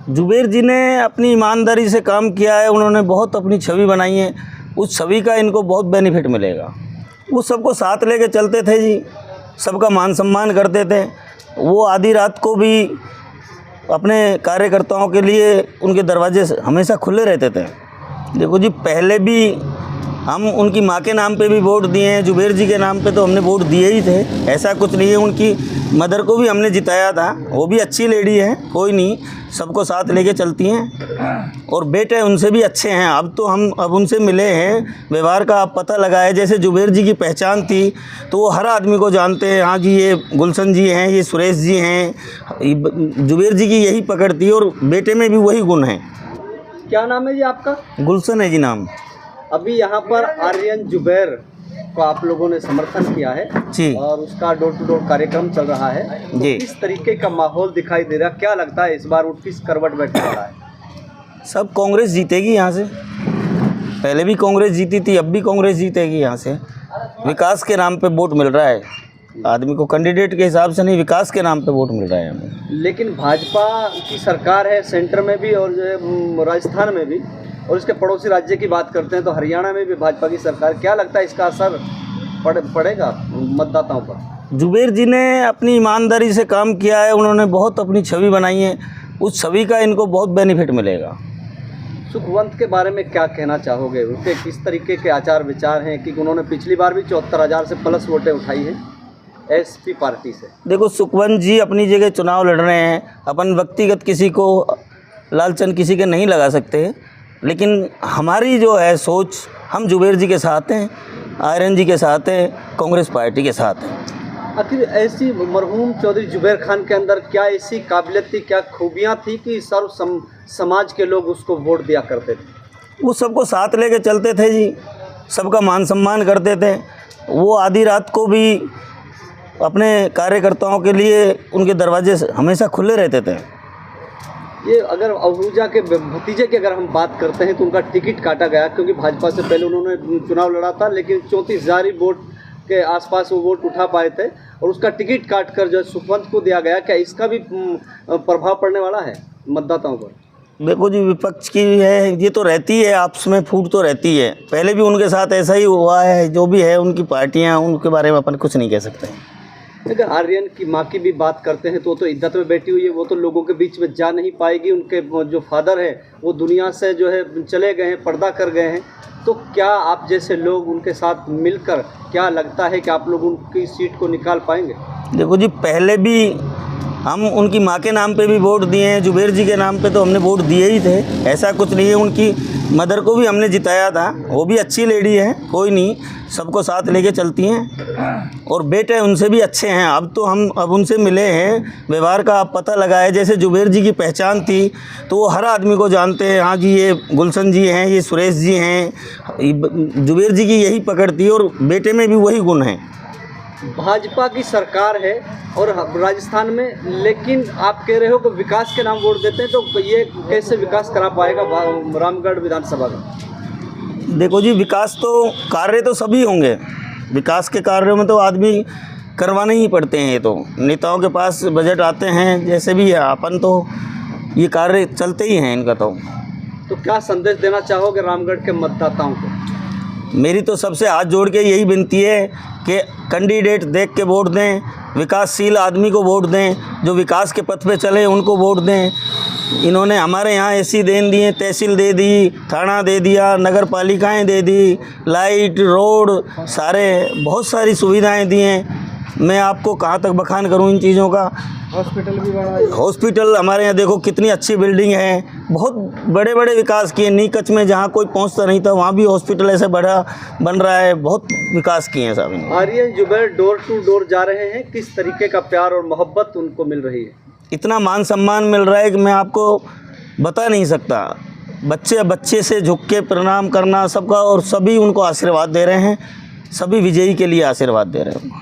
जुबेर जी ने अपनी ईमानदारी से काम किया है, उन्होंने बहुत अपनी छवि बनाई है, उस छवि का इनको बहुत बेनिफिट मिलेगा। वो सबको साथ लेके चलते थे जी, सबका मान सम्मान करते थे। वो आधी रात को भी अपने कार्यकर्ताओं के लिए उनके दरवाजे हमेशा खुले रहते थे। देखो जी, पहले भी हम उनकी माँ के नाम पे भी वोट दिए हैं, जुबेर जी के नाम पे तो हमने वोट दिए ही थे, ऐसा कुछ नहीं है। उनकी मदर को भी हमने जिताया था, वो भी अच्छी लेडी है, कोई नहीं, सबको साथ लेके चलती हैं और बेटे उनसे भी अच्छे हैं। अब उनसे मिले हैं, व्यवहार का आप पता लगाए। जैसे जुबेर जी की पहचान थी तो वो हर आदमी को जानते हैं, हाँ जी ये गुलशन जी हैं, ये सुरेश जी हैं। जुबेर जी की यही पकड़ थी और बेटे में भी वही गुण हैं। क्या नाम है जी आपका? गुलशन है जी नाम। अभी यहाँ पर आर्यन जुबैर को आप लोगों ने समर्थन किया है जी, और उसका डोर टू डोर कार्यक्रम चल रहा है, तो जी। किस तरीके का माहौल दिखाई दे रहा है? क्या लगता है इस बार वो किस करवट बैठने वाला है? सब कांग्रेस जीतेगी यहाँ से। पहले भी कांग्रेस जीती थी, अब भी कांग्रेस जीतेगी यहाँ से। विकास के नाम पे वोट मिल रहा है आदमी को, कैंडिडेट के हिसाब से नहीं, विकास के नाम पे वोट मिल रहा है हमें। लेकिन भाजपा की सरकार है सेंटर में भी और जो है राजस्थान में भी, और इसके पड़ोसी राज्य की बात करते हैं तो हरियाणा में भी भाजपा की सरकार। क्या लगता है इसका असर पड़ेगा मतदाताओं पर? जुबेर जी ने अपनी ईमानदारी से काम किया है, उन्होंने बहुत अपनी छवि बनाई है, उस छवि का इनको बहुत बेनिफिट मिलेगा। सुखवंत के बारे में क्या कहना चाहोगे? उनके किस तरीके के आचार विचार हैं कि उन्होंने पिछली बार भी 74,000 से प्लस वोटें उठाई हैं एसपी पार्टी से? देखो, सुखवंत जी अपनी जगह चुनाव लड़ रहे हैं, अपन व्यक्तिगत किसी को लालचन किसी के नहीं लगा सकते, लेकिन हमारी जो है सोच, हम जुबेर जी के साथ हैं, आर्यन जी के साथ हैं, कांग्रेस पार्टी के साथ हैं। आखिर ऐसी मरहूम चौधरी जुबैर खान के अंदर क्या ऐसी काबिलियत थी, क्या खूबियाँ थी कि समाज के लोग उसको वोट दिया करते थे? वो सबको साथ लेके चलते थे जी, सबका मान सम्मान करते थे। वो आधी रात को भी अपने कार्यकर्ताओं के लिए उनके दरवाजे हमेशा खुले रहते थे। ये अगर आहूजा के भतीजे की अगर हम बात करते हैं तो उनका टिकट काटा गया, क्योंकि भाजपा से पहले उन्होंने चुनाव लड़ा था, लेकिन 34,000 वोट के आसपास वो वोट उठा पाए थे और उसका टिकट काटकर जो सुखवंत को दिया गया। क्या इसका भी प्रभाव पड़ने वाला है मतदाताओं पर? देखो जी, विपक्ष की है ये तो रहती है, आपस में फूट तो रहती है, पहले भी उनके साथ ऐसा ही हुआ है। जो भी है उनकी पार्टियां, उनके बारे में अपन कुछ नहीं कह सकते। अगर आर्यन की माँ की भी बात करते हैं तो इद्दत में बैठी हुई है, वो तो लोगों के बीच में जा नहीं पाएगी। उनके जो फादर है वो दुनिया से जो है चले गए हैं, पर्दा कर गए हैं। तो क्या आप जैसे लोग उनके साथ मिलकर, क्या लगता है कि आप लोग उनकी सीट को निकाल पाएंगे? देखो जी, पहले भी हम उनकी माँ के नाम पे भी वोट दिए हैं, जुबेर जी के नाम पे तो हमने वोट दिए ही थे, ऐसा कुछ नहीं है। उनकी मदर को भी हमने जिताया था, वो भी अच्छी लेडी है, कोई नहीं, सबको साथ लेके चलती हैं और बेटे उनसे भी अच्छे हैं। अब उनसे मिले हैं, व्यवहार का आप पता लगाए। जैसे जुबेर जी की पहचान थी तो वो हर आदमी को जानते हैं, हाँ जी ये गुलशन जी हैं, ये सुरेश जी हैं। जुबेर जी की यही पकड़ थी और बेटे में भी वही गुण हैं। भाजपा की सरकार है और राजस्थान में, लेकिन आप कह रहे हो कि विकास के नाम वोट देते हैं, तो ये कैसे विकास करा पाएगा रामगढ़ विधानसभा का? देखो जी, विकास तो कार्य तो सभी होंगे, विकास के कार्यों में तो आदमी करवाने ही पड़ते हैं। ये तो नेताओं के पास बजट आते हैं, जैसे भी है, अपन तो ये कार्य चलते ही हैं इनका। तो क्या संदेश देना चाहोगे रामगढ़ के मतदाताओं को? मेरी तो सबसे हाथ जोड़ के यही विनती है कि कैंडिडेट देख के वोट दें, विकासशील आदमी को वोट दें, जो विकास के पथ पे चले उनको वोट दें। इन्होंने हमारे यहाँ ऐसी देन दी है, तहसील दे दी, थाना दे दिया, नगर पालिकाएँ दे दी, लाइट, रोड, सारे बहुत सारी सुविधाएं दी हैं। मैं आपको कहाँ तक बखान करूँ इन चीज़ों का। हॉस्पिटल भी बना है, हॉस्पिटल हमारे यहाँ देखो कितनी अच्छी बिल्डिंग है, बहुत बड़े बड़े विकास किए। नीकच में जहाँ कोई पहुँचता नहीं था वहाँ भी हॉस्पिटल ऐसे बड़ा बन रहा है, बहुत विकास किए हैं साहब। Aryan Zubair door to door जा रहे हैं, किस तरीके का प्यार और मोहब्बत उनको मिल रही है? इतना मान सम्मान मिल रहा है कि मैं आपको बता नहीं सकता। बच्चे से झुक के प्रणाम करना सबका, और सभी उनको आशीर्वाद दे रहे हैं, सभी विजयी के लिए आशीर्वाद दे रहे हैं।